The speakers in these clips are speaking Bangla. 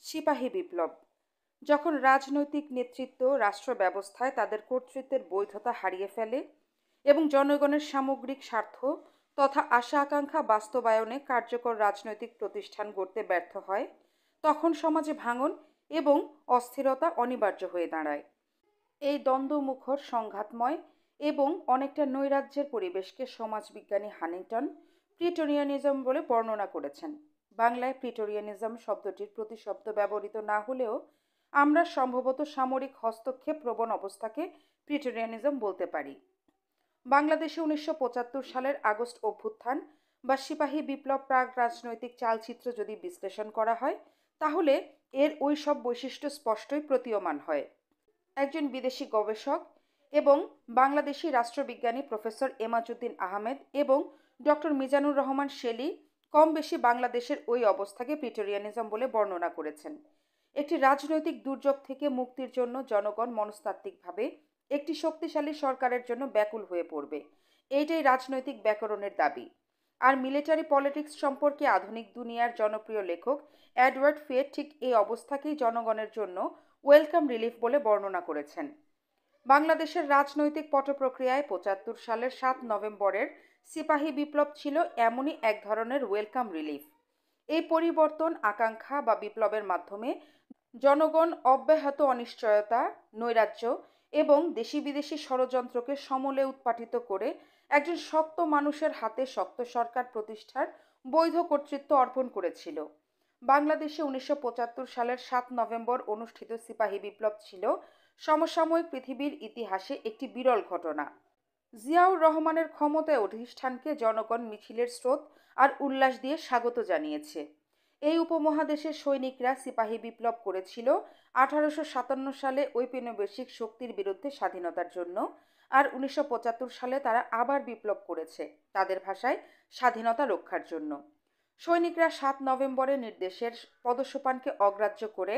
সিপাহী বিপ্লব। যখন রাজনৈতিক নেতৃত্ব রাষ্ট্র ব্যবস্থায় তাদের কর্তৃত্বের বৈধতা হারিয়ে ফেলে এবং জনগণের সামগ্রিক স্বার্থ তথা আশা আকাঙ্ক্ষা বাস্তবায়নে কার্যকর রাজনৈতিক প্রতিষ্ঠান গড়তে ব্যর্থ হয়, তখন সমাজে ভাঙন এবং অস্থিরতা অনিবার্য হয়ে দাঁড়ায়। এই দ্বন্দ্বমুখর সংঘাতময় এবং অনেকটা নৈরাজ্যের পরিবেশকে সমাজবিজ্ঞানী হানিংটন প্রিটোরিয়ানিজম বলে বর্ণনা করেছেন। বাংলায় প্রিটোরিয়ানিজম শব্দটির প্রতিশব্দ ব্যবহৃত না হলেও আমরা সম্ভবত সামরিক হস্তক্ষেপ প্রবণ অবস্থাকে প্রিটোরিয়ানিজম বলতে পারি। বাংলাদেশে ১৯৭৫ সালের আগস্ট অভ্যুত্থান বা সিপাহী বিপ্লব প্রাক রাজনৈতিক চালচিত্র যদি বিশ্লেষণ করা হয়, তাহলে এর ওই সব বৈশিষ্ট্য স্পষ্টই প্রতীয়মান হয়। একজন বিদেশি গবেষক এবং বাংলাদেশি রাষ্ট্রবিজ্ঞানী প্রফেসর এমাজউদ্দিন আহমেদ এবং ডক্টর মিজানুর রহমান শেলী কম বেশি বাংলাদেশের ওই অবস্থাকে প্রিটোরিয়ানিজম বলে বর্ণনা করেছেন। একটি রাজনৈতিক দুর্যোগ থেকে মুক্তির জন্য জনগণ মনস্তাত্ত্বিকভাবে একটি শক্তিশালী সরকারের জন্য ব্যাকুল হয়ে পড়বে, এইটাই রাজনৈতিক ব্যাকরণের দাবি। আর মিলিটারি পলিটিক্স সম্পর্কে আধুনিক দুনিয়ার জনপ্রিয় লেখক এডওয়ার্ড ফেড ঠিক এই অবস্থাকেই জনগণের জন্য ওয়েলকাম রিলিফ বলে বর্ণনা করেছেন। বাংলাদেশের রাজনৈতিক পটপ্রক্রিয়ায় ৭৫ সালের ৭ নভেম্বরের সিপাহী বিপ্লব ছিল এমনই এক ধরনের ওয়েলকাম রিলিফ। এই পরিবর্তন আকাঙ্ক্ষা বা বিপ্লবের মাধ্যমে জনগণ অব্যাহত অনিশ্চয়তা, নৈরাজ্য এবং দেশি বিদেশি ষড়যন্ত্রকে সমূলে উৎপাটিত করে একজন শক্ত মানুষের হাতে শক্ত সরকার প্রতিষ্ঠার বৈধ কর্তৃত্ব অর্পণ করেছিল। বাংলাদেশে ১৯৭৫ সালের ৭ নভেম্বর অনুষ্ঠিত সিপাহী বিপ্লব ছিল সমসাময়িক পৃথিবীর ইতিহাসে একটি বিরল ঘটনা। জিয়াউর রহমানের ক্ষমতায় অধিষ্ঠানকে জনগণ মিছিলের স্রোত আর উল্লাস দিয়ে স্বাগত জানিয়েছে। এই উপমহাদেশের সৈনিকরা সিপাহী বিপ্লব করেছিল ১৮৫৭ সালে ঔপনিবেশিক শক্তির বিরুদ্ধে স্বাধীনতার জন্য, আর ১৯৭৫ সালে তারা আবার বিপ্লব করেছে তাদের ভাষায় স্বাধীনতা রক্ষার জন্য। সৈনিকরা ৭ নভেম্বরের নির্দেশের পদসোপানকে অগ্রাহ্য করে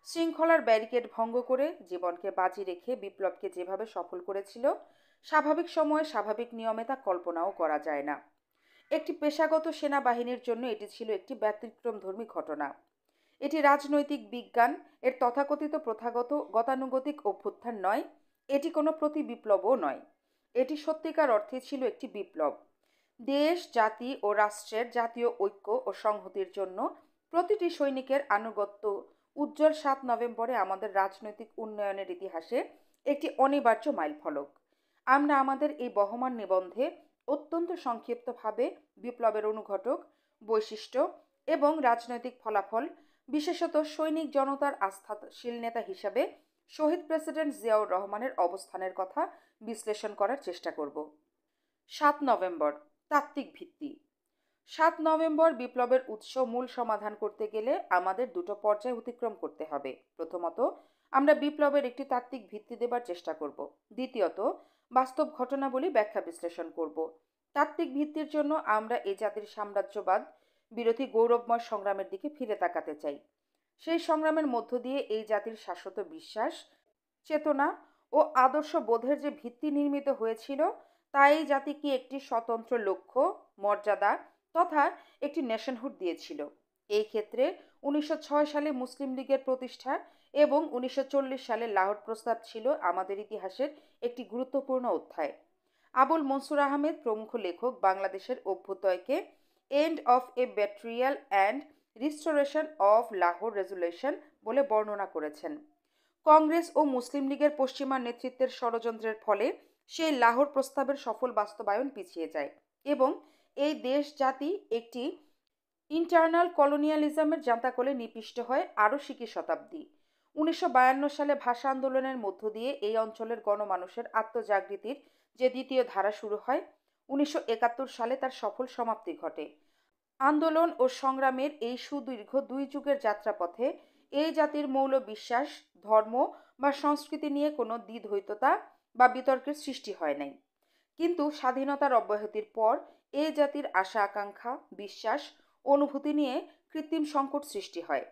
শৃঙ্খলার ব্যারিকেড ভঙ্গ করে জীবনকে বাজি রেখে বিপ্লবকে যেভাবে সফল করেছিল, স্বাভাবিক সময়ে স্বাভাবিক নিয়মে তা কল্পনাও করা যায় না। একটি পেশাগত সেনাবাহিনীর জন্য এটি ছিল একটি ব্যতিক্রমধর্মী ঘটনা। এটি রাজনৈতিক বিজ্ঞান এর তথাকথিত প্রথাগত গতানুগতিক অভ্যুত্থান নয়, এটি কোনো প্রতি বিপ্লবও নয়। এটি সত্যিকার অর্থে ছিল একটি বিপ্লব। দেশ, জাতি ও রাষ্ট্রের জাতীয় ঐক্য ও সংহতির জন্য প্রতিটি সৈনিকের আনুগত্য উজ্জ্বল ৭ নভেম্বরে আমাদের রাজনৈতিক উন্নয়নের ইতিহাসে একটি অনিবার্য মাইলফলক। আমরা আমাদের এই বহমান নিবন্ধে অত্যন্ত সংক্ষিপ্তভাবে বিপ্লবের অনুঘটক, বৈশিষ্ট্য এবং রাজনৈতিক ফলাফল, বিশেষত সৈনিক জনতার আস্থাশীল নেতা হিসাবে শহীদ প্রেসিডেন্ট জিয়াউর রহমানের অবস্থানের কথা বিশ্লেষণ করার চেষ্টা করব। ৭ নভেম্বর তাত্ত্বিক ভিত্তি। ৭ নভেম্বর বিপ্লবের উৎস মূল সমাধান করতে গেলে আমাদের দুটো পর্যায় অতিক্রম করতে হবে। প্রথমত, আমরা বিপ্লবের একটি তাত্ত্বিক ভিত্তি দেবার চেষ্টা করব। দ্বিতীয়ত, বাস্তব ঘটনাবলী ব্যাখ্যা বিশ্লেষণ করব। তাত্ত্বিক ভিত্তির জন্য আমরা এই জাতির সাম্রাজ্যবাদ বিরোধী গৌরবময় সংগ্রামের দিকে ফিরে তাকাতে চাই। সেই সংগ্রামের মধ্য দিয়ে এই জাতির শাশ্বত বিশ্বাস, চেতনা ও আদর্শ বোধের যে ভিত্তি নির্মিত হয়েছিল, তা এই জাতিকে একটি স্বতন্ত্র লক্ষ্য, মর্যাদা তথা একটি নেশনহুড দিয়েছিল। এই ক্ষেত্রে ১৯০৬ সালে মুসলিম লীগের প্রতিষ্ঠা এবং ১৯৪০ সালে লাহোর প্রস্তাব ছিল আমাদের ইতিহাসের একটি গুরুত্বপূর্ণ অধ্যায়। আবুল মনসুর আহমেদ প্রমুখ লেখক বাংলাদেশের অভ্যুদয়কে end of a betrayal and restoration of Lahore resolution বলে বর্ণনা করেছেন। কংগ্রেস ও মুসলিম লীগের পশ্চিমা নেতৃত্বের ষড়যন্ত্রের ফলে সেই লাহোর প্রস্তাবের সফল বাস্তবায়ন পিছিয়ে যায় এবং এই দেশ জাতি একটি ইন্টারনাল কলোনিয়ালিজমের জাঁতাকলে নিপিষ্ট হয় আরও সিকি শতাব্দী। ১৯৫২ সালে ভাষা আন্দোলনের মধ্য দিয়ে এই অঞ্চলের গণমানুষের আত্মজাগৃতির যে দ্বিতীয় ধারা শুরু হয়, ১৯৭১ সালে তার সফল সমাপ্তি ঘটে। আন্দোলন ও সংগ্রামের এই সুদীর্ঘ ২ যুগের যাত্রাপথে এই জাতির মৌল বিশ্বাস, ধর্ম বা সংস্কৃতি নিয়ে কোনো দ্বিধৈততা বা বিতর্কের সৃষ্টি হয় নাই। কিন্তু স্বাধীনতার অব্যাহতির পর এই জাতির আশা আকাঙ্ক্ষা, বিশ্বাস, অনুভূতি নিয়ে কৃত্রিম সংকট সৃষ্টি হয়।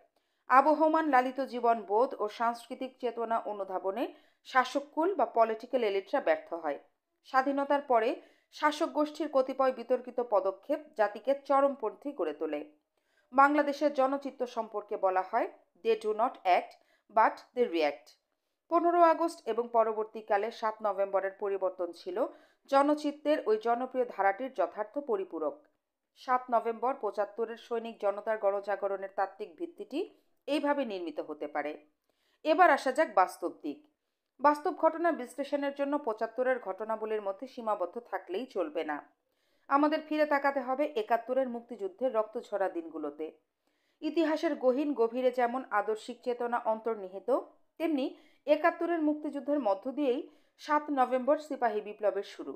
আবহমান লালিত জীবনবোধ ও সাংস্কৃতিক চেতনা অনুধাবনে শাসককুল বা পলিটিক্যাল এলিটরা ব্যর্থ হয়। স্বাধীনতার পরে শাসক গোষ্ঠীর কতিপয় বিতর্কিত পদক্ষেপ জাতিকে চরমপন্থী গড়ে তোলে। বাংলাদেশের জনচিত্র সম্পর্কে বলা হয়, they do not act but they react. 15 August এবং পরবর্তীকালে 7 নভেম্বরের পরিবর্তন ছিল জনচিত্তের ওই জনপ্রিয় ধারাটির যথার্থ পরিপূরক। 7 নভেম্বর 75-এর সৈনিক জনতার গণজাগরণের তাত্ত্বিক ভিত্তিটি এইভাবে নির্মিত হতে পারে। এবার আসা যাক বাস্তব দিক। বাস্তব ঘটনা বিশ্লেষণের জন্য 75-এর ঘটনাবলীর মধ্যে সীমাবদ্ধ থাকলেই চলবে না। আমাদের ফিরে তাকাতে হবে 71-এর মুক্তিযুদ্ধের রক্তঝরা দিনগুলোতে। ইতিহাসের গহীন গভীরে যেমন আদর্শিক চেতনা অন্তর্নিহিত, তেমনি 71-এর মুক্তিযুদ্ধের মধ্য দিয়েই 7 নভেম্বর সিপাহী বিপ্লবের শুরু।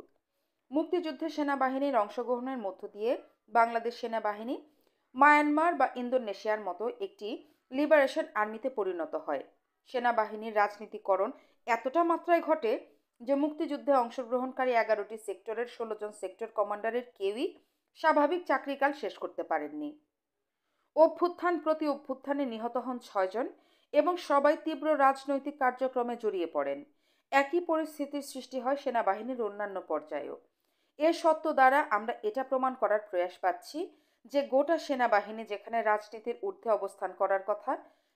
মুক্তিযুদ্ধে সেনাবাহিনীর অংশগ্রহণের মধ্য দিয়ে বাংলাদেশ সেনাবাহিনী মায়ানমার বা ইন্দোনেশিয়ার মতো একটি লিবারেশন আর্মিতে পরিণত হয়। সেনাবাহিনীর রাজনীতিকরণ এতটা মাত্রায় ঘটে যে মুক্তিযুদ্ধে অংশগ্রহণকারী 11টি সেক্টরের 16 জন সেক্টর কমান্ডারের কেউই স্বাভাবিক চাকরিকাল শেষ করতে পারেননি। অভ্যুত্থান প্রতি অভ্যুত্থানে নিহত হন 6 জন এবং সবাই তীব্র রাজনৈতিক কার্যক্রমে জড়িয়ে পড়েন। একই পরিস্থিতির সৃষ্টি হয় সেনাবাহিনীর অন্যান্য পর্যায়েও। এর সত্য দ্বারা আমরা এটা প্রমাণ করার প্রয়াস পাচ্ছি যে গোটা সেনাবাহিনী যেখানে রাজনীতির ঊর্ধ্বে অবস্থান করার কথা,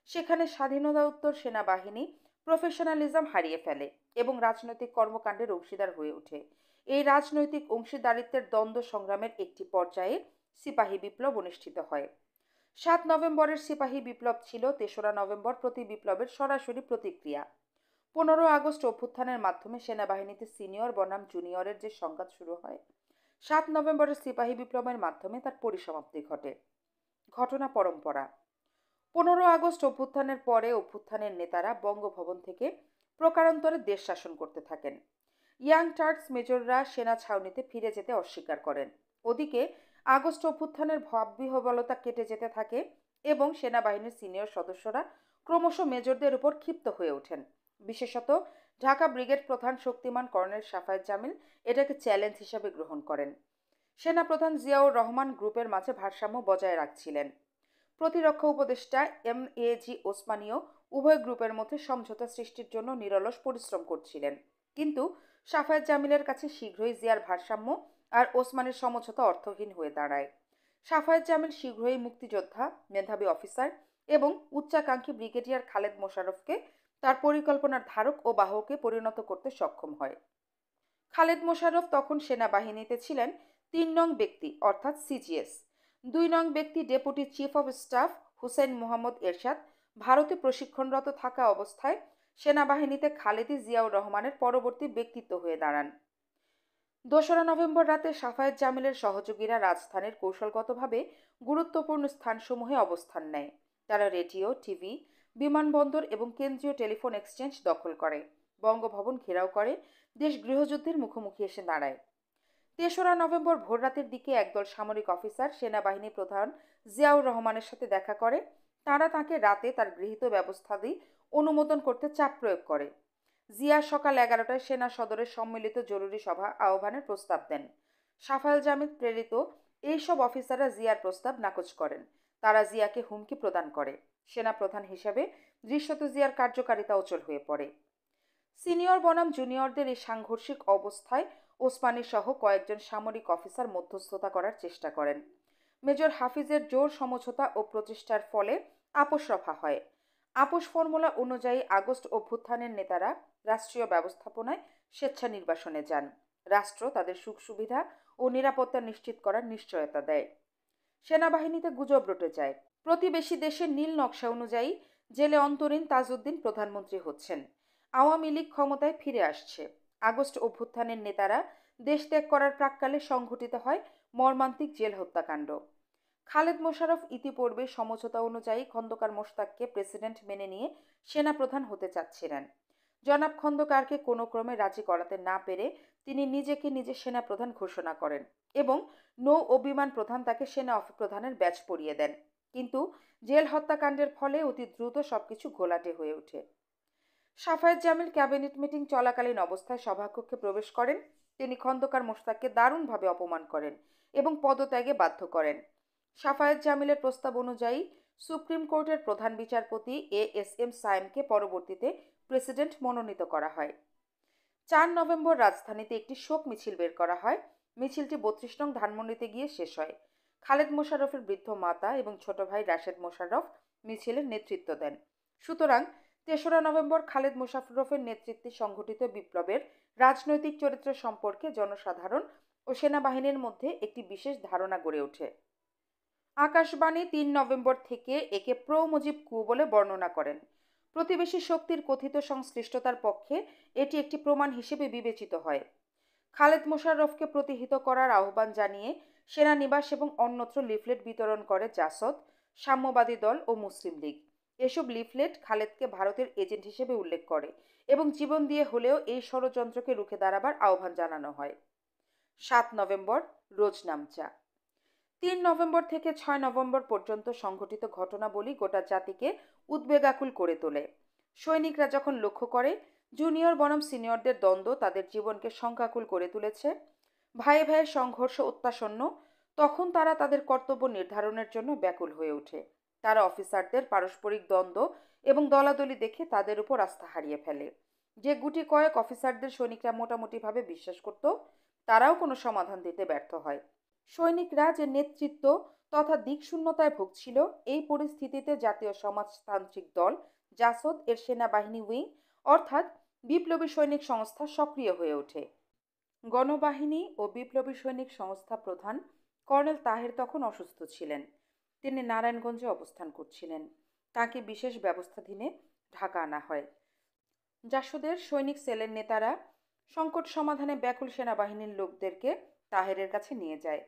সেখানে স্বাধীনতা-উত্তর সেনাবাহিনী প্রফেশনালিজম হারিয়ে ফেলে এবং রাজনৈতিক কর্মকাণ্ডের অংশীদার হয়ে ওঠে। এই রাজনৈতিক অংশীদারিত্বের দ্বন্দ্ব সংগ্রামের একটি পর্যায়ে সিপাহী বিপ্লব অনুষ্ঠিত হয়। 7 নভেম্বরের সিপাহী বিপ্লব ছিল 3রা নভেম্বর প্রতি বিপ্লবের সরাসরি প্রতিক্রিয়া। 15 আগস্ট অভ্যুত্থানের মাধ্যমে সেনাবাহিনীতে সিনিয়র বনাম জুনিয়রের যে সংঘাত শুরু হয়, 7 নভেম্বরের সিপাহী বিপ্লবের মাধ্যমে তার পরিসমাপ্তি ঘটে। ঘটনা পরম্পরা। 15 আগস্ট অভ্যুত্থানের পরে অভ্যুত্থানের নেতারা বঙ্গভবন থেকে প্রকারান্তরে দেশ শাসন করতে থাকেন। ইয়াং টার্কস মেজররা সেনা ছাউনিতে ফিরে যেতে অস্বীকার করেন। ওদিকে আগস্ট অভ্যুত্থানের ভাববিহ্বলতা কেটে যেতে থাকে এবং সেনাবাহিনীর সিনিয়র সদস্যরা ক্রমশ মেজরদের উপর ক্ষিপ্ত হয়ে ওঠেন। বিশেষত ঢাকা ব্রিগেড প্রধান শক্তিমান কর্নেল সাফায়েত জামিল এটাকে চ্যালেঞ্জ হিসাবে গ্রহণ করেন। সেনাপ্রধান জিয়াউর রহমান গ্রুপের মাঝে ভারসাম্য বজায় রাখছিলেন। প্রতিরক্ষা উপদেষ্টা এম.এ.জি. ওসমানীও উভয় গ্রুপের মধ্যে সমঝোতা সৃষ্টির জন্য নিরলস পরিশ্রম করছিলেন। কিন্তু সাফায়েত জামিলের কাছে শীঘ্রই জিয়ার ভারসাম্য আর ওসমানের সমঝোতা অর্থহীন হয়ে দাঁড়ায়। সাফায়েত জামিল শীঘ্রই মুক্তিযোদ্ধা, মেধাবী অফিসার এবং উচ্চাকাঙ্ক্ষী ব্রিগেডিয়ার খালেদ মোশাররফকে তার পরিকল্পনার ধারক ও বাহকে পরিণত করতে সক্ষম হয়। খালেদ মোশাররফ তখন সেনাবাহিনীতে ছিলেন 3 নং ব্যক্তি অর্থাৎ সিজিএস। 2 নং ব্যক্তি deputy chief of staff Hussain Muhammad Ershad ভারতে প্রশিক্ষণরত থাকা অবস্থায় সেনাবাহিনীতে খালেদী জিয়াউর রহমানের পরবর্তী ব্যক্তিত্ব হয়ে দাঁড়ান। 2রা নভেম্বর রাতে সাফায়েত জামিলের সহযোগীরা রাজধানীর কৌশলগতভাবে গুরুত্বপূর্ণ স্থানসমূহে অবস্থান নেয়। তারা রেডিও, টিভি, বিমানবন্দর এবং কেন্দ্রীয় টেলিফোন এক্সচেঞ্জ দখল করে, বঙ্গভবন ঘেরাও করে, দেশ গৃহযুদ্ধের মুখোমুখি এসে দাঁড়ায়। 3রা নভেম্বর ভোররাতের দিকে একদল সামরিক অফিসার সেনাবাহিনী প্রধান জিয়াউর রহমানের সাথে দেখা করে। তারা তাকে রাতে তার গৃহীত ব্যবস্থাদি অনুমোদন করতে চাপ প্রয়োগ করে। জিয়া সকাল 11টায় সেনা সদরের সম্মিলিত জরুরি সভা আহ্বানের প্রস্তাব দেন। সাফায়েত জামিল প্রেরিত এইসব অফিসাররা জিয়ার প্রস্তাব নাকচ করেন। তারা জিয়াকে হুমকি প্রদান করে। সেনাপ্রধান হিসেবে দৃশ্যত জিয়ার কার্যকারিতা অচল হয়ে পড়ে। সিনিয়র বনাম জুনিয়রদের এই সাংঘর্ষিক অবস্থায় ওসমানী সহ কয়েকজন সামরিক অফিসার মধ্যস্থতা করার চেষ্টা করেন। মেজর হাফিজের জোর সমঝোতা ও প্রচেষ্টার ফলে আপোষ রফা হয়। আপোষ ফর্মুলা অনুযায়ী আগস্ট অভ্যুত্থানের নেতারা রাষ্ট্রীয় ব্যবস্থাপনায় স্বেচ্ছা নির্বাসনে যান। রাষ্ট্র তাদের সুখ সুবিধা ও নিরাপত্তা নিশ্চিত করার নিশ্চয়তা দেয়। সেনাবাহিনীতে গুজব রটে যায়, প্রতিবেশী দেশের নীল নকশা অনুযায়ী জেলে অন্তরীণ তাজউদ্দিন প্রধানমন্ত্রী হচ্ছেন। আওয়ামী লীগ ক্ষমতায় ফিরে আসছে। আগস্ট অভ্যুত্থানের নেতারা দেশ ত্যাগ করার প্রাক্কালে সংঘটিত হয় মর্মান্তিক জেল হত্যাকাণ্ড। খালেদ মোশাররফ ইতিপূর্বে সমঝোতা অনুযায়ী খন্দকার মোশতাককে প্রেসিডেন্ট মেনে নিয়ে সেনাপ্রধান হতে চাচ্ছিলেন। জনাব খন্দকারকে কোনো ক্রমে রাজি করাতে না পেরে তিনি নিজেকে নিজে সেনাপ্রধান ঘোষণা করেন এবং নৌ ও বিমান প্রধান তাকে সেনা প্রধানের ব্যাজ পরিয়ে দেন। কিন্তু জেল হত্যাকাণ্ডের ফলে অতি দ্রুত সবকিছু ঘোলাটে হয়ে ওঠে। সাফায়েত জামিল ক্যাবিনেট মিটিং চলাকালীন অবস্থায় সভাকক্ষে প্রবেশ করেন। তিনি খন্দকার মোশতাককে দারুণভাবে অপমান করেন এবং পদত্যাগে বাধ্য করেন। সাফায়েত জামিলের প্রস্তাব অনুযায়ী সুপ্রিম কোর্টের প্রধান বিচারপতি এএসএম সায়েমকে পরবর্তীতে প্রেসিডেন্ট মনোনীত করা হয়। 4 নভেম্বর রাজধানীতে একটি শোক মিছিল বের করা হয়। মিছিলটি 32 নং ধানমন্ডিতে গিয়ে শেষ হয়। খালেদ মোশাররফের বৃদ্ধ মাতা এবং ছোট ভাই রাশেদ মোশাররফ মিছিলের নেতৃত্ব দেন। সুতরাং ৩রা নভেম্বর খালেদ মোশাররফের নেতৃত্বে সংঘটিত বিপ্লবের রাজনৈতিক চরিত্র সম্পর্কে জনসাধারণ ও সেনাবাহিনীর মধ্যে একটি বিশেষ ধারণা গড়ে ওঠে। আকাশবাণী ৩ নভেম্বর থেকে একে প্রো মুজিব কু বলে বর্ণনা করেন। প্রতিবেশী শক্তির কথিত সংশ্লিষ্টতার পক্ষে এটি একটি প্রমাণ হিসেবে বিবেচিত হয়। খালেদ মোশাররফকে প্রতিহিত করার আহ্বান জানিয়ে সেনানিবাস এবং অন্যত্র লিফলেট বিতরণ করে জাসদ, সাম্যবাদী দল ও মুসলিম লীগ। এসব লিফলেট খালেদকে ভারতের এজেন্ট হিসেবে উল্লেখ করে এবং জীবন দিয়ে হলেও এই ষড়যন্ত্রকে রুখে দাঁড়াবার আহ্বান জানানো হয়। ৭ নভেম্বর রোজনামচা। ৩ নভেম্বর থেকে ৬ নভেম্বর পর্যন্ত সংঘটিত ঘটনাবলী গোটা জাতিকে উদ্বেগাকুল করে তোলে। সৈনিকরা যখন লক্ষ্য করে জুনিয়র বনাম সিনিয়রদের দ্বন্দ্ব তাদের জীবনকে শঙ্কাকুল করে তুলেছে, ভাইয়ে ভাইয়ে সংঘর্ষ অত্যাসন্ন, তখন তারা তাদের কর্তব্য নির্ধারণের জন্য ব্যাকুল হয়ে ওঠে। তারা অফিসারদের পারস্পরিক দ্বন্দ্ব এবং দলাদলি দেখে তাদের উপর আস্থা হারিয়ে ফেলে। যে গুটি কয়েক অফিসারদের সৈনিকরা মোটামুটিভাবে বিশ্বাস করত, তারাও কোনো সমাধান দিতে ব্যর্থ হয়। সৈনিকরা যে নেতৃত্ব তথা দিকশূন্যতায় ভুগছিল, এই পরিস্থিতিতে জাতীয় সমাজতান্ত্রিক দল জাসদ এর সেনাবাহিনী উইং অর্থাৎ বিপ্লবী সৈনিক সংস্থা সক্রিয় হয়ে ওঠে। গণবাহিনী ও বিপ্লবী সৈনিক সংস্থা প্রধান কর্নেল তাহের তখন অসুস্থ ছিলেন। তিনি নারায়ণগঞ্জে অবস্থান করছিলেন। তাকে বিশেষ ব্যবস্থাধীনে ঢাকা আনা হয়। জাসদের সৈনিক সেলের নেতারা সংকট সমাধানে ব্যাকুল সেনাবাহিনীর লোকদেরকে তাহেরের কাছে নিয়ে যায়।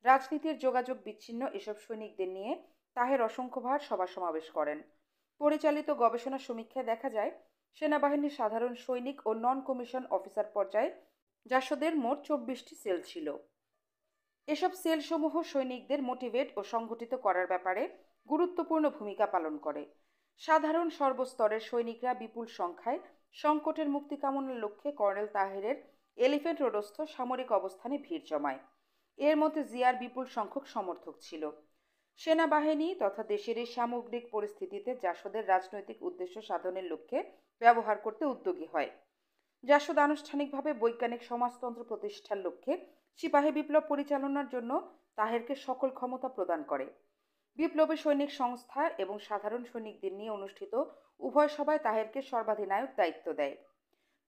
রাজনীতির যোগাযোগ বিচ্ছিন্ন এসব সৈনিকদের নিয়ে তাহের অসংখ্যবার সভা সমাবেশ করেন। পরিচালিত গবেষণা সমীক্ষায় দেখা যায় সেনাবাহিনীর সাধারণ সৈনিক ও নন কমিশন অফিসার পর্যায়ে জাসদের মোট ২৪টি সেল ছিল। এসব সেলসমূহ সৈনিকদের মোটিভেট ও সংগঠিত করার ব্যাপারে গুরুত্বপূর্ণ ভূমিকা পালন করে। সাধারণ সর্বস্তরের সৈনিকরা বিপুল সংখ্যায় সংকটের মুক্তি কামনার লক্ষ্যে কর্নেল তাহেরের এলিফ্যান্ট রোডস্থ সামরিক অবস্থানে ভিড় জমায়। এর মধ্যে জিয়ার বিপুল সংখ্যক সমর্থক ছিল। সেনাবাহিনী তথা দেশের এই সামগ্রিক পরিস্থিতিতে জাসদের রাজনৈতিক উদ্দেশ্য সাধনের লক্ষ্যে ব্যবহার করতে উদ্যোগী হয়। জাসদ আনুষ্ঠানিকভাবে বৈজ্ঞানিক সমাজতন্ত্র প্রতিষ্ঠার লক্ষ্যে সিপাহী বিপ্লব পরিচালনার জন্য তাহেরকে সকল ক্ষমতা প্রদান করে। বিপ্লবী সৈনিক সংস্থা এবং সাধারণ সৈনিকদের নিয়ে অনুষ্ঠিত উভয় সভায় তাহেরকে সর্বাধিনায়ক দায়িত্ব দেয়।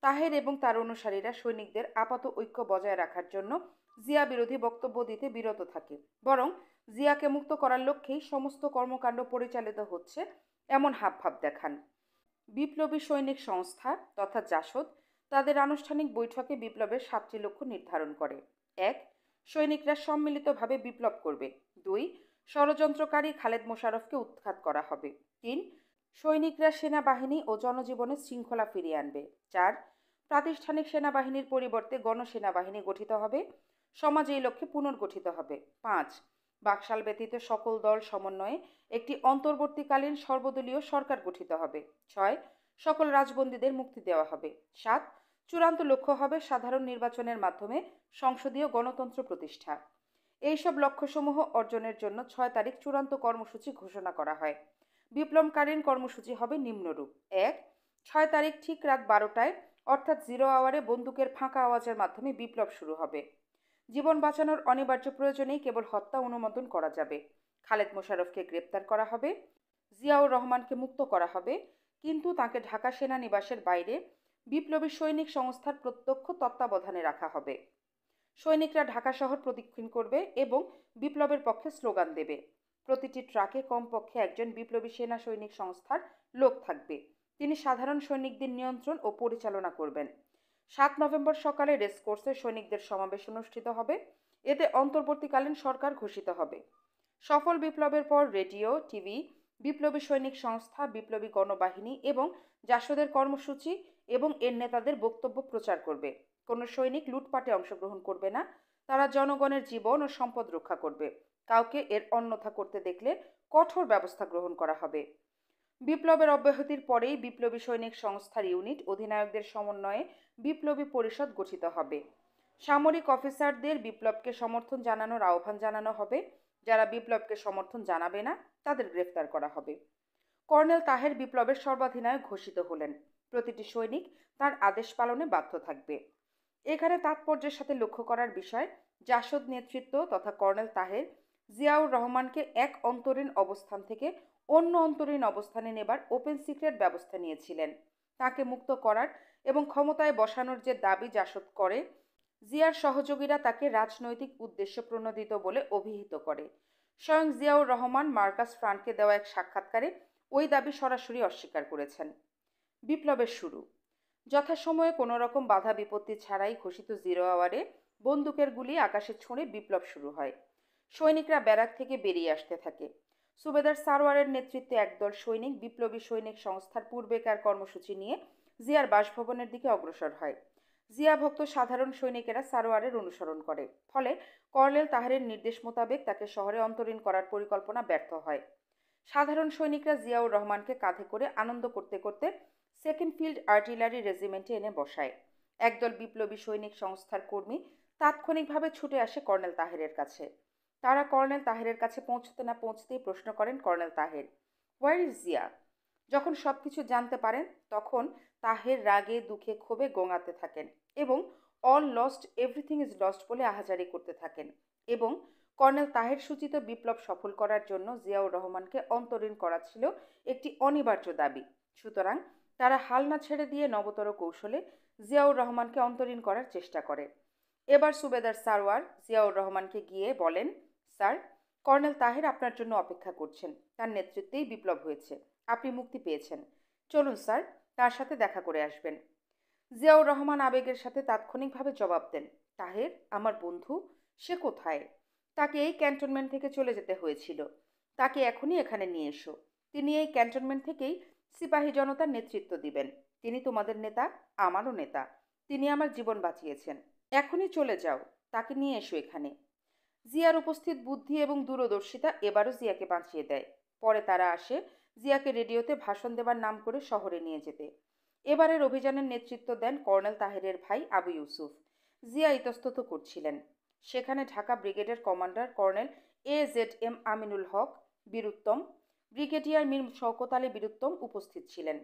তাহের এবং তার অনুসারীরা সৈনিকদের আপাত ঐক্য বজায় রাখার জন্য জিয়া বিরোধী বক্তব্য দিতে বিরত থাকে, বরং জিয়াকে মুক্ত করার লক্ষ্যেই সমস্ত কর্মকাণ্ড পরিচালিত হচ্ছে এমন হাবভাব দেখান। বিপ্লবী সৈনিক সংস্থা তথা জাসদ তাদের আনুষ্ঠানিক বৈঠকে বিপ্লবের ৭টি লক্ষ্য নির্ধারণ করে। ১. সৈনিকরা সম্মিলিতভাবে বিপ্লব করবে। ২. ষড়যন্ত্রকারী খালেদ মোশাররফকে উৎখাত করা হবে। ৩. সৈনিকরা সেনাবাহিনী ও জনজীবনে শৃঙ্খলা ফিরিয়ে আনবে। ৪. প্রাতিষ্ঠানিক সেনাবাহিনীর পরিবর্তে গণসেনাবাহিনী গঠিত হবে। সমাজ এই লক্ষ্যে পুনর্গঠিত হবে। ৫. বাকশাল ব্যতীত সকল দল সমন্বয়ে একটি অন্তর্বর্তীকালীন সর্বদলীয় সরকার গঠিত হবে। ৬. সকল রাজবন্দীদের মুক্তি দেওয়া হবে। ৭. চূড়ান্ত লক্ষ্য হবে সাধারণ নির্বাচনের মাধ্যমে সংসদীয় গণতন্ত্র প্রতিষ্ঠা। এইসব লক্ষ্যসমূহ অর্জনের জন্য ৬ তারিখ চূড়ান্ত কর্মসূচি ঘোষণা করা হয়। বিপ্লবকালীন কর্মসূচি হবে নিম্নরূপ: ১. ৬ তারিখ ঠিক রাত ১২টায় অর্থাৎ 0 আওয়ারে বন্দুকের ফাঁকা আওয়াজের মাধ্যমে বিপ্লব শুরু হবে। জীবন বাঁচানোর অনিবার্য প্রয়োজনেই কেবল হত্যা অনুমোদন করা যাবে। খালেদ মোশাররফকে গ্রেপ্তার করা হবে, জিয়াউর রহমানকে মুক্ত করা হবে, কিন্তু তাকে ঢাকা সেনানিবাসের বাইরে বিপ্লবী সৈনিক সংস্থার প্রত্যক্ষ তত্ত্বাবধানে রাখা হবে। সৈনিকরা ঢাকা শহর প্রদক্ষিণ করবে এবং বিপ্লবের পক্ষে স্লোগান দেবে। প্রতিটি ট্রাকে কমপক্ষে একজন বিপ্লবী সেনা সৈনিক সংস্থার লোক থাকবে। তিনি সাধারণ সৈনিকদের নিয়ন্ত্রণ ও পরিচালনা করবেন। ৭ নভেম্বর সকালে রেসকোর্সে সৈনিকদের সমাবেশ অনুষ্ঠিত হবে। এতে অন্তর্বর্তীকালীন সরকার ঘোষিত হবে। সফল বিপ্লবের পর রেডিও, টিভি, বিপ্লবী সৈনিক সংস্থা, বিপ্লবী গণবাহিনী এবং জাসদের কর্মসূচি এবং এর নেতাদের বক্তব্য প্রচার করবে। কোনো সৈনিক লুটপাটে অংশগ্রহণ করবে না। তারা জনগণের জীবন ও সম্পদ রক্ষা করবে। কাউকে এর অন্যথা করতে দেখলে কঠোর ব্যবস্থা গ্রহণ করা হবে। বিপ্লবের অব্যাহতির পরেই বিপ্লবী সৈনিক সংস্থার ইউনিট অধিনায়কদের সমন্বয়ে বিপ্লবী পরিষদ গঠিত হবে। সামরিক অফিসারদের বিপ্লবকে সমর্থন জানানোর আহ্বান জানানো হবে। যারা বিপ্লবকে সমর্থন জানাবে না তাদের গ্রেফতার করা হবে। কর্নেল তাহের বিপ্লবের সর্বাধিনায়ক ঘোষিত হলেন। প্রতিটি সৈনিক তার আদেশ পালনে বাধ্য থাকবে। এখানে তাৎপর্যের সাথে লক্ষ্য করার বিষয়, জাসদ নেতৃত্ব তথা কর্নেল তাহের জিয়াউর রহমানকে এক অন্তরীণ অবস্থান থেকে অন্য অন্তরীণ অবস্থানে নেবার ওপেন সিক্রেট ব্যবস্থা নিয়েছিলেন। তাকে মুক্ত করার এবং ক্ষমতায় বসানোর যে দাবি জাসদ করে, জিয়ার সহযোগীরা তাকে রাজনৈতিক উদ্দেশ্য প্রণোদিত বলে অভিহিত করে। স্বয়ং জিয়াউর রহমান মার্কাস ফ্রান্টকে দেওয়া এক সাক্ষাৎকারে ওই দাবি সরাসরি অস্বীকার করেছেন। বিপ্লবের শুরু। যথাসময়ে কোনো রকম বাধা বিপত্তি ছাড়াই ঘোষিত 0 আওয়ারে বন্দুকের গুলি আকাশে ছুঁড়ে বিপ্লব শুরু হয়। সৈনিকরা ব্যারাক থেকে বেরিয়ে আসতে থাকে। সুবেদার সারোয়ারের নেতৃত্বে একদল সৈনিক বিপ্লবী সৈনিক সংস্থার পূর্বেকার কর্মসূচি নিয়ে জিয়ার বাসভবনের দিকে অগ্রসর হয়। জিয়া ভক্ত সাধারণ সৈনিকেরা সারোয়ারের অনুসরণ করে। ফলে কর্নেল তাহেরের নির্দেশ মোতাবেক তাকে শহরে অন্তরীণ করার পরিকল্পনা ব্যর্থ হয়। সাধারণ সৈনিকরা জিয়াউর রহমানকে কাঁধে করে আনন্দ করতে করতে সেকেন্ড ফিল্ড আর্টিলারি রেজিমেন্টে এনে বসায়। একদল বিপ্লবী সৈনিক সংস্থার কর্মী তাৎক্ষণিকভাবে ছুটে আসে কর্নেল তাহেরের কাছে। তারা কর্নেল তাহেরের কাছে পৌঁছতে না পৌঁছতেই প্রশ্ন করেন colonel Taher, where is Zia? যখন সব কিছু জানতে পারেন তখন তাহের রাগে দুঃখে ক্ষোভে গোঙাতে থাকেন এবং all lost, everything is lost বলে আহাজারি করতে থাকেন এবং কর্নেল তাহের সূচিত বিপ্লব সফল করার জন্য জিয়াউর রহমানকে অন্তরীণ করা ছিল একটি অনিবার্য দাবি। সুতরাং তারা হাল না ছেড়ে দিয়ে নবতর কৌশলে জিয়াউর রহমানকে অন্তরীণ করার চেষ্টা করে। এবার সুবেদার সারওয়ার জিয়াউর রহমানকে গিয়ে বলেন, স্যার, কর্নেল তাহের আপনার জন্য অপেক্ষা করছেন। তার নেতৃত্বেই বিপ্লব হয়েছে। আপনি মুক্তি পেয়েছেন। চলুন স্যার, তার সাথে দেখা করে আসবেন। জিয়াউর রহমান আবেগের সাথে তাৎক্ষণিকভাবে জবাব দেন, তাহের আমার বন্ধু, সে কোথায়? তাকে এই ক্যান্টনমেন্ট থেকে চলে যেতে হয়েছিল। তাকে এখনই এখানে নিয়ে এসো। তিনি এই ক্যান্টনমেন্ট থেকেই সিপাহী জনতার নেতৃত্ব দিবেন। তিনি তোমাদের নেতা, আমারও নেতা। তিনি আমার জীবন বাঁচিয়েছেন। এখনই চলে যাও, তাকে নিয়ে এসো এখানে। জিয়ার উপস্থিত বুদ্ধি এবং দূরদর্শিতা এবারও জিয়াকে বাঁচিয়ে দেয়। পরে তারা আসে জিয়াকে রেডিওতে ভাষণ দেবার নাম করে শহরে নিয়ে যেতে। এবারের অভিযানের নেতৃত্ব দেন কর্নেল তাহেরের ভাই আবু ইউসুফ। জিয়া ইতস্তত করছিলেন। সেখানে ঢাকা ব্রিগেডের কমান্ডার কর্নেল AZM আমিনুল হক বীরুত্তম, ব্রিগেডিয়ার মীর শওকত আলী বীরুত্তম উপস্থিত ছিলেন।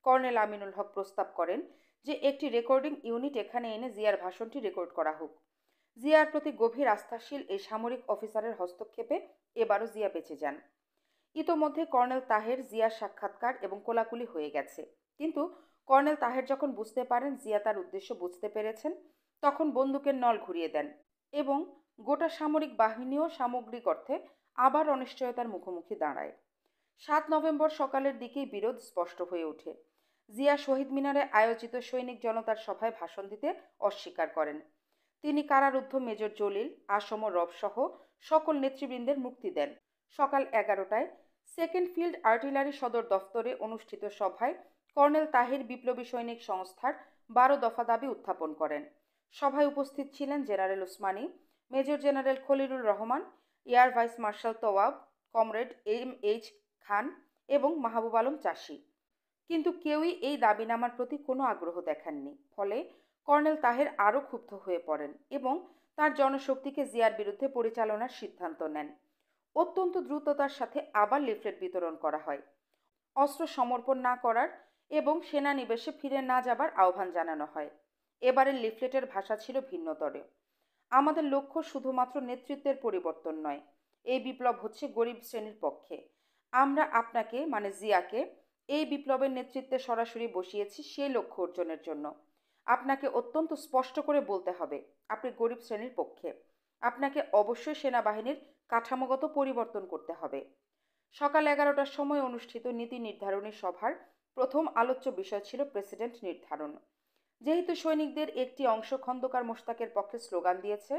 কর্নেল আমিনুল হক প্রস্তাব করেন যে একটি রেকর্ডিং ইউনিট এখানে এনে জিয়ার ভাষণটি রেকর্ড করা হোক। জিয়ার প্রতি গভীর আস্থাশীল এই সামরিক অফিসারের হস্তক্ষেপে এবারও জিয়া বেঁচে যান। ইতোমধ্যে কর্নেল তাহের জিয়ার সাক্ষাৎকার এবং কোলাকুলি হয়ে গেছে। কিন্তু কর্নেল তাহের যখন বুঝতে পারেন জিয়া তার উদ্দেশ্য বুঝতে পেরেছেন, তখন বন্দুকের নল ঘুরিয়ে দেন এবং গোটা সামরিক বাহিনীও সামগ্রিক অর্থে আবার অনিশ্চয়তার মুখোমুখি দাঁড়ায়। 7 নভেম্বর সকালের দিকেই বিরোধ স্পষ্ট হয়ে ওঠে। জিয়া শহীদ মিনারে আয়োজিত সৈনিক জনতার সভায় ভাষণ দিতে অস্বীকার করেন। তিনি কারারুদ্ধ মেজর জলিল, আসম রব সহ সকল নেতৃবৃন্দের মুক্তি দেন। সকাল 11টায় সেকেন্ড ফিল্ড আর্টিলারি সদর দফতরে অনুষ্ঠিত সভায় কর্নেল তাহির বিপ্লবী সৈনিক সংস্থার 12 দফা দাবি উত্থাপন করেন। সভায় উপস্থিত ছিলেন general Osmani, major general Khalilur Rahman, air vice marshal Tawab, comrade MH Khan এবং মাহবুব আলম চাষি। কিন্তু কেউই এই দাবিনামার প্রতি কোনো আগ্রহ দেখাননি। ফলে কর্নেল তাহের আরও ক্ষুব্ধ হয়ে পড়েন এবং তার জনশক্তিকে জিয়ার বিরুদ্ধে পরিচালনার সিদ্ধান্ত নেন। অত্যন্ত দ্রুততার সাথে আবার লিফলেট বিতরণ করা হয়। অস্ত্র সমর্পণ না করার এবং সেনানিবেশে ফিরে না যাবার আহ্বান জানানো হয়। এবারের লিফলেটের ভাষা ছিল ভিন্নতর। আমাদের লক্ষ্য শুধুমাত্র নেতৃত্বের পরিবর্তন নয়। এই বিপ্লব হচ্ছে গরিব শ্রেণীর পক্ষে। আমরা আপনাকে মানে জিয়াকে এই বিপ্লবের নেতৃত্বে সরাসরি বসিয়েছি সেই লক্ষ্য অর্জনের জন্য। আপনাকে অত্যন্ত স্পষ্ট করে বলতে হবে আপনি গরিব শ্রেণীর পক্ষে। আপনাকে অবশ্যই সেনাবাহিনীর কাঠামোগত পরিবর্তন করতে হবে। সকাল 11টার সময় অনুষ্ঠিত নীতি নির্ধারণী সভার প্রথম আলোচ্য বিষয় ছিল প্রেসিডেন্ট নির্ধারণ। যেহেতু সৈনিকদের একটি অংশ খন্দকার মোশতাকের পক্ষে স্লোগান দিয়েছে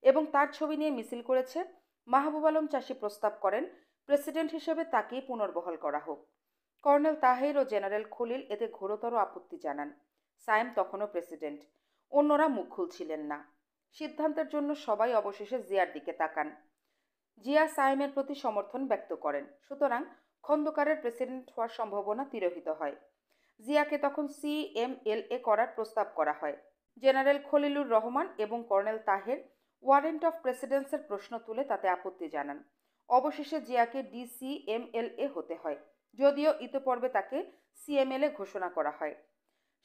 এবং তার ছবি নিয়ে মিছিল করেছে, মাহবুব আলম চাষি প্রস্তাব করেন প্রেসিডেন্ট হিসেবে তাকেই পুনর্বহাল করা হোক। কর্নেল তাহের ও জেনারেল খলিল এতে ঘোরতর আপত্তি জানান। সায়েম তখনও প্রেসিডেন্ট। অন্যরা মুখ খুলছিলেন না। সিদ্ধান্তের জন্য সবাই অবশেষে জিয়ার দিকে তাকান। জিয়া সায়েমের প্রতি সমর্থন ব্যক্ত করেন। সুতরাং খন্দকারের প্রেসিডেন্ট হওয়ার সম্ভাবনা তিরোহিত হয়। জিয়াকে তখন CMLA করার প্রস্তাব করা হয়। জেনারেল খলিলুর রহমান এবং কর্নেল তাহের ওয়ারেন্ট অফ প্রেসিডেন্সের প্রশ্ন তুলে তাতে আপত্তি জানান। অবশেষে জিয়াকে DCMLA হতে হয়, যদিও ইতোপূর্বে তাকে CMLA ঘোষণা করা হয়।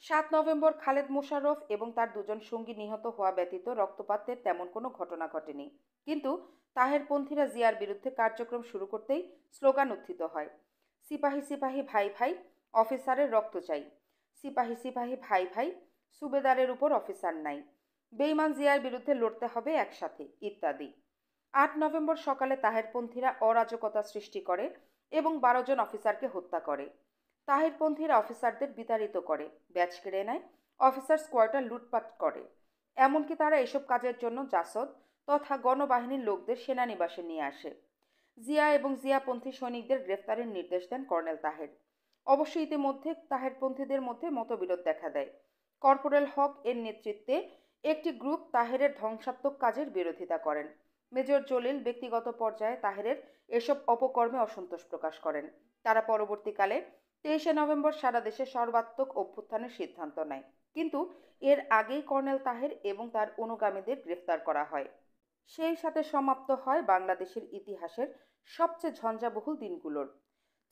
7 নভেম্বর খালেদ মোশাররফ এবং তার দুজন সঙ্গী নিহত হওয়া ব্যতীত রক্তপাতের তেমন কোনো ঘটনা ঘটেনি। কিন্তু তাহেরপন্থীরা জিয়ার বিরুদ্ধে কার্যক্রম শুরু করতেই স্লোগান উত্থিত হয়। সিপাহী সিপাহী ভাই ভাই, অফিসারের রক্ত চাই। সিপাহী সিপাহী ভাই ভাই, সুবেদারের উপর অফিসার নাই। বেইমান জিয়ার বিরুদ্ধে লড়তে হবে একসাথে, ইত্যাদি। 8 নভেম্বর সকালে তাহেরপন্থীরা অরাজকতা সৃষ্টি করে এবং 12 জন অফিসারকে হত্যা করে। তাহেরপন্থীরা অফিসারদের বিতাড়িত করে, ব্যাচ কেড়ে নেয়, অফিসার্স কোয়ার্টার লুটপাট করে। এমনকি তারা এসব কাজের জন্য জাসদ তথা গণবাহিনীর লোকদের সেনানিবাসে নিয়ে আসে। জিয়া এবং জিয়াপন্থী সৈনিকদের গ্রেফতারের নির্দেশ দেন কর্নেল তাহের। অবশ্য ইতিমধ্যে তাহেরপন্থীদের মধ্যে মতবিরোধ দেখা দেয়। কর্পোরাল হক এর নেতৃত্বে একটি গ্রুপ তাহেরের ধ্বংসাত্মক কাজের বিরোধিতা করেন। মেজর জলিল ব্যক্তিগত পর্যায়ে তাহেরের এসব অপকর্মে অসন্তোষ প্রকাশ করেন। তারা পরবর্তীকালে 23 নভেম্বর সারা দেশে সর্বাত্মক অভ্যুত্থানের সিদ্ধান্ত নেয়, কিন্তু এর আগেই কর্নেল তাহের এবং তার অনুগামীদের গ্রেফতার করা হয়। সেই সাথে সমাপ্ত হয় বাংলাদেশের ইতিহাসের সবচেয়ে ঝঞ্ঝাবহুল দিনগুলোর।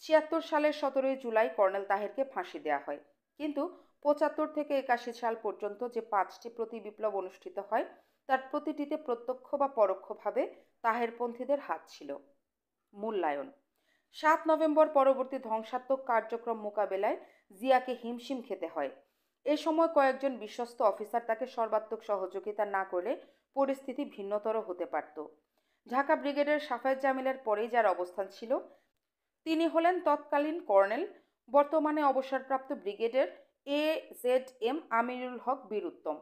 76 সালের 17 জুলাই কর্নেল তাহেরকে ফাঁসি দেওয়া হয়, কিন্তু 75 থেকে 81 সাল পর্যন্ত যে 5টি প্রতি বিপ্লব অনুষ্ঠিত হয় তার প্রতিটিতে প্রত্যক্ষ বা পরোক্ষভাবে তাহেরপন্থীদের হাত ছিল। মূল্যায়ন। 7 নভেম্বর পরবর্তী ধ্বংসাত্মক কার্যক্রম মোকাবেলায় জিয়াকে হিমশিম খেতে হয়। এ সময় কয়েকজন বিশ্বস্ত অফিসার তাকে সর্বাত্মক সহযোগিতা না করলে পরিস্থিতি ভিন্নতর হতে পারত। ঢাকা ব্রিগেডের সাফায়েত জামিলের পরেই যার অবস্থান ছিল তিনি হলেন তৎকালীন কর্নেল, বর্তমানে অবসরপ্রাপ্ত ব্রিগেডিয়ার AZM আমিনুল হক বীর উত্তম।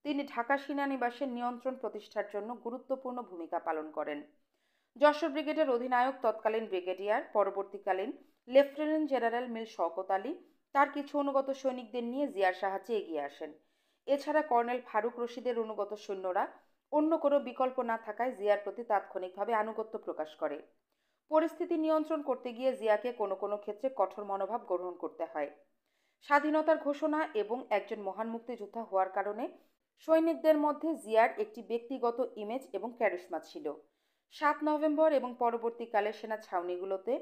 তিনি ঢাকা সেনানিবাসের নিয়ন্ত্রণ প্রতিষ্ঠার জন্য গুরুত্বপূর্ণ ভূমিকা পালন করেন। যশোর ব্রিগেডের অধিনায়ক তৎকালীন ব্রিগেডিয়ার, পরবর্তীকালীন লেফটেন্যান্ট জেনারেল মীর শওকত আলী তার কিছু অনুগত সৈনিকদের নিয়ে জিয়ার সাহায্যে এগিয়ে আসেন। এছাড়া কর্নেল ফারুক রশিদের অনুগত সৈন্যরা অন্য কোনো বিকল্প না থাকায় জিয়ার প্রতি তাৎক্ষণিকভাবে আনুগত্য প্রকাশ করে। পরিস্থিতি নিয়ন্ত্রণ করতে গিয়ে জিয়াকে কোনো কোনো ক্ষেত্রে কঠোর মনোভাব গ্রহণ করতে হয়। স্বাধীনতার ঘোষণা এবং একজন মহান মুক্তিযোদ্ধা হওয়ার কারণে সৈনিকদের মধ্যে জিয়ার একটি ব্যক্তিগত ইমেজ এবং ক্যারিশমা ছিল। 7 নভেম্বর এবং পরবর্তীকালে সেনা ছাউনিগুলোতে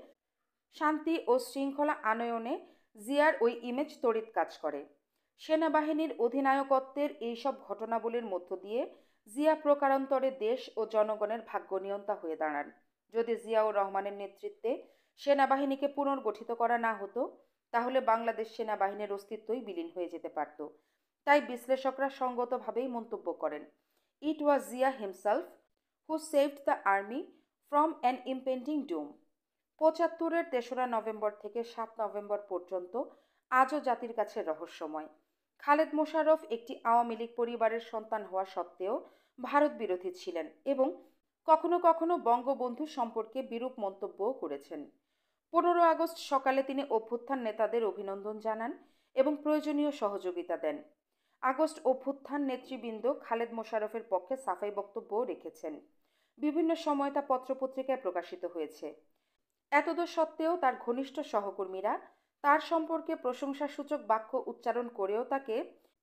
শান্তি ও শৃঙ্খলা আনয়নে জিয়ার ওই ইমেজ তড়িৎ কাজ করে। সেনাবাহিনীর অধিনায়কত্বের এইসব ঘটনাবলীর মধ্য দিয়ে জিয়া প্রকারান্তরে দেশ ও জনগণের ভাগ্য নিয়ন্তা হয়ে দাঁড়ান। যদি জিয়াউর রহমানের নেতৃত্বে সেনাবাহিনীকে পুনর্গঠিত করা না হতো তাহলে বাংলাদেশ সেনাবাহিনীর অস্তিত্বই বিলীন হয়ে যেতে পারত। তাই বিশ্লেষকরা সঙ্গতভাবেই মন্তব্য করেন, it was Zia himself who saved the army from an impending doom. 75-এর 3রা নভেম্বর থেকে 7 নভেম্বর পর্যন্ত আজও জাতির কাছে রহস্যময়। খালেদ মোশাররফ একটি আওয়ামী লীগ পরিবারের সন্তান হওয়া সত্ত্বেও ভারত বিরোধী ছিলেন এবং কখনো কখনো বঙ্গবন্ধু সম্পর্কে বিরূপ মন্তব্যও করেছেন। 15 আগস্ট সকালে তিনি অভ্যুত্থান নেতাদের অভিনন্দন জানান এবং প্রয়োজনীয় সহযোগিতা দেন। আগস্ট অভ্যুত্থান নেতৃবৃন্দ খালেদ মোশাররফের পক্ষে সাফাই বক্তব্যও রেখেছেন। বিভিন্ন সময় তা পত্রপত্রিকায় প্রকাশিত হয়েছে। এতদ সত্ত্বেও তার ঘনিষ্ঠ সহকর্মীরা তার সম্পর্কে প্রশংসাসূচক বাক্য উচ্চারণ করেও তাকে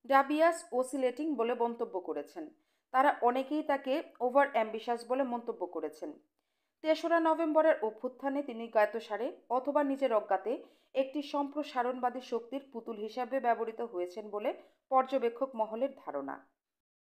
ডাবিয়াস ওসিলেটিং বলে মন্তব্য করেছেন। তারা অনেকেই তাকে ওভার অ্যাম্বিশাস বলে মন্তব্য করেছেন। 3রা নভেম্বরের অভ্যুত্থানে তিনি জ্ঞাতসারে অথবা নিজের অজ্ঞাতে একটি সম্প্রসারণবাদী শক্তির পুতুল হিসাবে ব্যবহৃত হয়েছেন বলে পর্যবেক্ষক মহলের ধারণা।